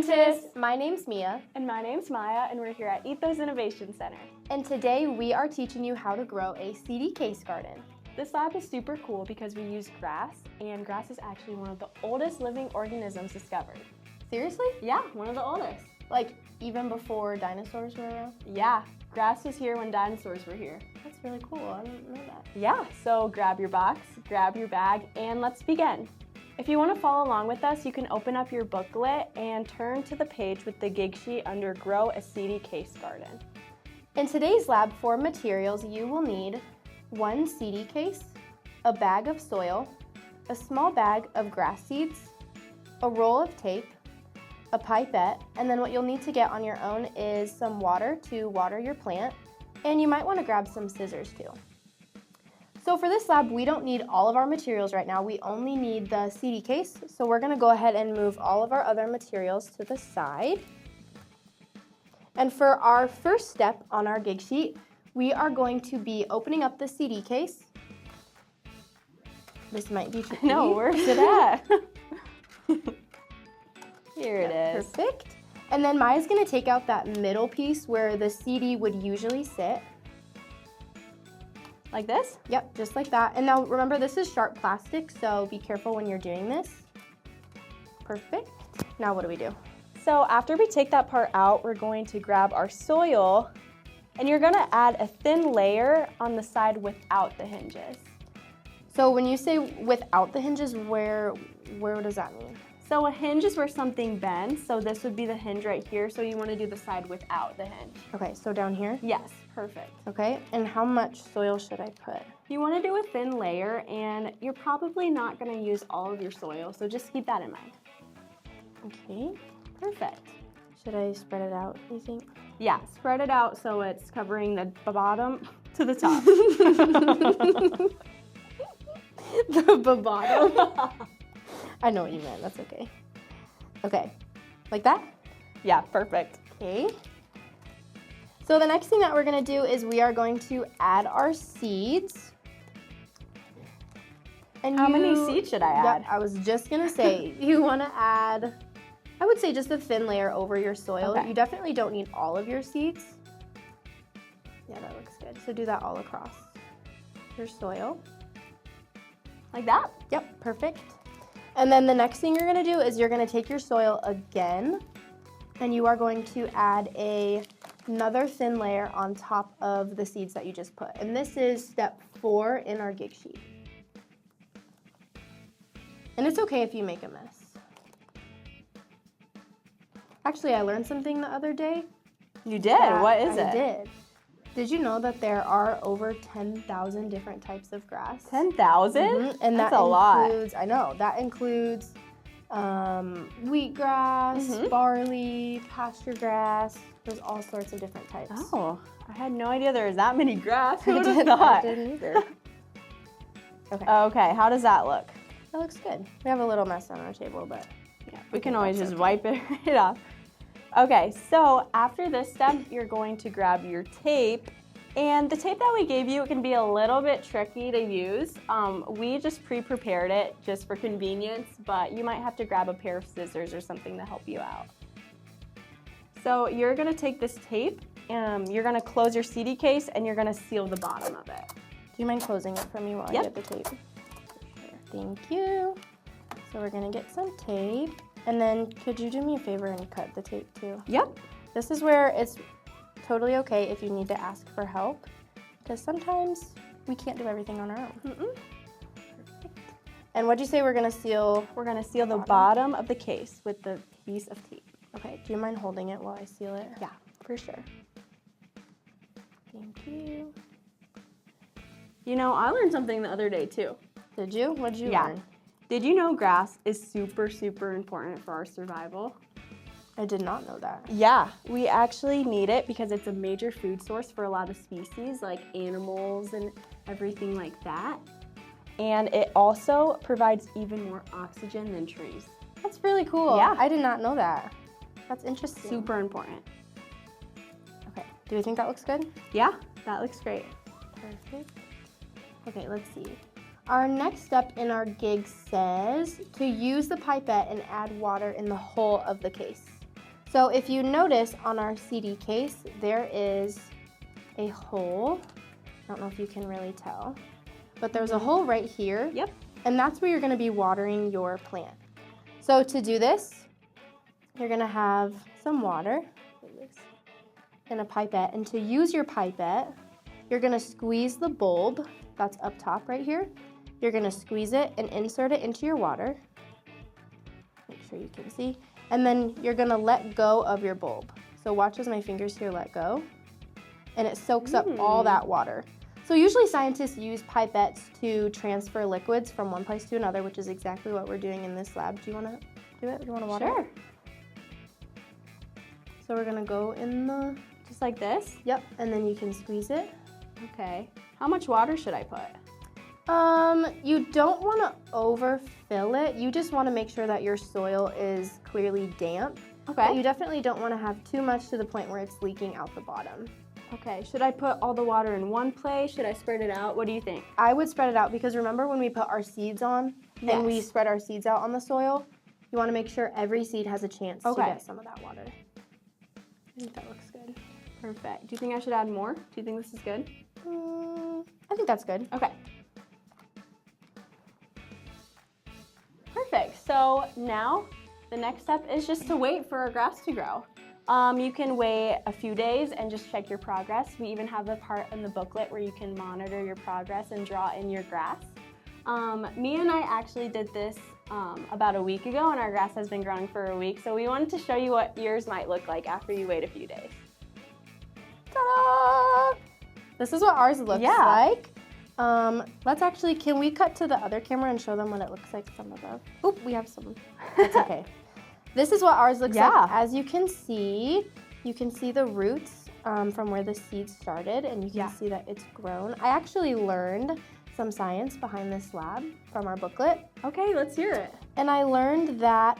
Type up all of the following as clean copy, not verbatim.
scientists! My name's Mia. And my name's Maya, and we're here at Ethos Innovation Center. And today we are teaching you how to grow a seedy case garden. This lab is super cool because we use grass, and grass is actually one of the oldest living organisms discovered. Seriously? Yeah, one of the oldest. Like even before dinosaurs were around? Yeah, grass was here when dinosaurs were here. That's really cool. I didn't know that. Yeah, so grab your box, grab your bag, and let's begin. If you want to follow along with us, you can open up your booklet and turn to the page with the gig sheet under Grow a Seedy Case Garden. In today's lab for materials, you will need one seedy case, a bag of soil, a small bag of grass seeds, a roll of tape, a pipette, and then what you'll need to get on your own is some water to water your plant, and you might want to grab some scissors too. So for this lab, we don't need all of our materials right now. We only need the seedy case. So we're going to go ahead and move all of our other materials to the side. And for our first step on our gig sheet, we are going to be opening up the seedy case. This might be tricky. No, where's it at? Here it is. Perfect. And then Maya's going to take out that middle piece where the seedy would usually sit. Like this? Yep, just like that. And now remember, this is sharp plastic, so be careful when you're doing this. Perfect. Now what do we do? So after we take that part out, we're going to grab our soil, and you're gonna add a thin layer on the side without the hinges. So when you say without the hinges, where does that mean? So a hinge is where something bends, so this would be the hinge right here, so you wanna do the side without the hinge. Okay, so down here? Yes, perfect. Okay, and how much soil should I put? You wanna do a thin layer, and you're probably not gonna use all of your soil, so just keep that in mind. Okay, Perfect. should I spread it out, you think? Yeah, spread it out so it's covering the bottom to the top. The bottom. I know what you meant, that's okay. Okay, like that? Yeah, perfect. Okay. So the next thing that we're gonna do is we are going to add our seeds. And How many seeds should I add? Yep, I was just gonna say, you wanna add, I would say just a thin layer over your soil. Okay. You definitely don't need all of your seeds. Yeah, that looks good. So do that all across your soil. Like that? Yep, perfect. And then the next thing you're gonna do is you're gonna take your soil again, and you are going to add another thin layer on top of the seeds that you just put. And this is step 4 in our gig sheet. And it's okay if you make a mess. Actually, I learned something the other day. You did? What is it? I did. Did you know that there are over 10,000 different types of grass? 10,000? Mm-hmm. And That's that a lot. includes, I know, that includes wheatgrass, barley, pasture grass. There's all sorts of different types. Oh, I had no idea there was that many grass. Who would I have thought? didn't either. Okay, Okay, how does that look? that looks good. We have a little mess on our table, but Yeah, we can think always that's just okay. wipe it right off. Okay, so after this step, you're going to grab your tape. And the tape that we gave you, it can be a little bit tricky to use. We just pre-prepared it just for convenience, but you might have to grab a pair of scissors or something to help you out. So you're gonna take this tape, you're gonna close your CD case, and you're gonna seal the bottom of it. do you mind closing it for me while I Yep. get the tape? Sure. Thank you. So we're gonna get some tape. And then could you do me a favor and cut the tape too? Yep. This is where it's totally okay if you need to ask for help, because sometimes we can't do everything on our own. Perfect. And what'd you say we're gonna seal? We're gonna seal the bottom of the case with the piece of tape. Okay, do you mind holding it while I seal it? Yeah, for sure. Thank you. You know, I learned something the other day too. Did you? What'd you Yeah. learn? Did you know grass is super, super important for our survival? I did not know that. Yeah, we actually need it because it's a major food source for a lot of species like animals and everything like that. And it also provides even more oxygen than trees. That's really cool. Yeah. I did not know that. That's interesting. Super important. Okay, do you think that looks good? Yeah, that looks great. Perfect. Okay, let's see. Our next step in our gig says to use the pipette and add water in the whole of the case. So if you notice on our CD case, there is a hole. I don't know if you can really tell, but there's a hole right here. Yep. And that's where you're gonna be watering your plant. So to do this, you're gonna have some water and a pipette. And to use your pipette, you're gonna squeeze the bulb that's up top right here. You're gonna squeeze it and insert it into your water. Make sure you can see. And then you're gonna let go of your bulb. So watch as my fingers here let go. And it soaks up all that water. So usually scientists use pipettes to transfer liquids from one place to another, which is exactly what we're doing in this lab. Do you wanna do it? Do you wanna water? Sure. So we're gonna go in the... Just like this? Yep, and then you can squeeze it. Okay. How much water should I put? You don't wanna overfill it. You just wanna make sure that your soil is clearly damp. Okay. But you definitely don't wanna have too much to the point where it's leaking out the bottom. Okay, should I put all the water in one place? Should I spread it out? What do you think? I would spread it out because remember when we put our seeds on and we Yes. spread our seeds out on the soil, you wanna make sure every seed has a chance to get some of that water. I think that looks good. Perfect. Do you think I should add more? Do you think this is good? I think that's good. Okay. Perfect. So now the next step is just to wait for our grass to grow. You can wait a few days and just check your progress. We even have a part in the booklet where you can monitor your progress and draw in your grass. Me and I actually did this about a week ago, and our grass has been growing for a week. So we wanted to show you what yours might look like after you wait a few days. Ta-da! This is what ours looks like. Let's actually, can we cut to the other camera and show them what it looks like from above? Oop, we have some. That's okay. This is what ours looks like. As you can see the roots from where the seeds started, and you can see that it's grown. I actually learned some science behind this lab from our booklet. Okay, let's hear it. And I learned that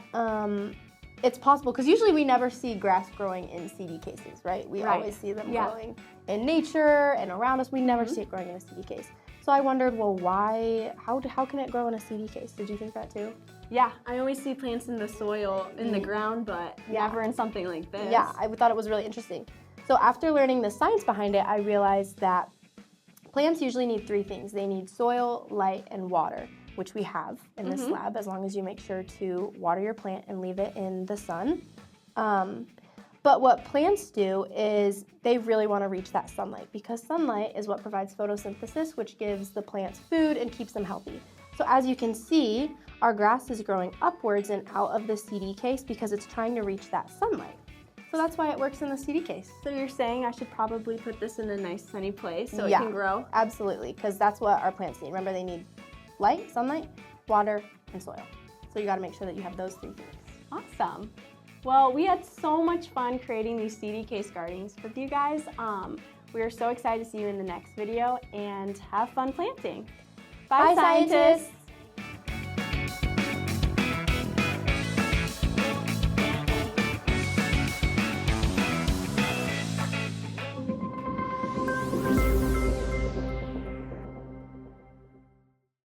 it's possible, because usually we never see grass growing in CD cases, right? We always see them growing in nature and around us. We never see it growing in a CD case. So I wondered, well, why, how can it grow in a CD case? Did you think that too? Yeah, I always see plants in the soil, in the ground, but never in something like this. Yeah, I thought it was really interesting. So after learning the science behind it, I realized that plants usually need three things. They need soil, light, and water, which we have in this lab, as long as you make sure to water your plant and leave it in the sun. But what plants do is they really want to reach that sunlight, because sunlight is what provides photosynthesis, which gives the plants food and keeps them healthy. So as you can see, our grass is growing upwards and out of the CD case because it's trying to reach that sunlight. So that's why it works in the CD case. So you're saying I should probably put this in a nice sunny place so it can grow? Absolutely, because that's what our plants need. Remember, they need light, sunlight, water, and soil. So you got to make sure that you have those three things. Awesome. Well, we had so much fun creating these CD case gardens with you guys. We are so excited to see you in the next video, and have fun planting. Bye, scientists.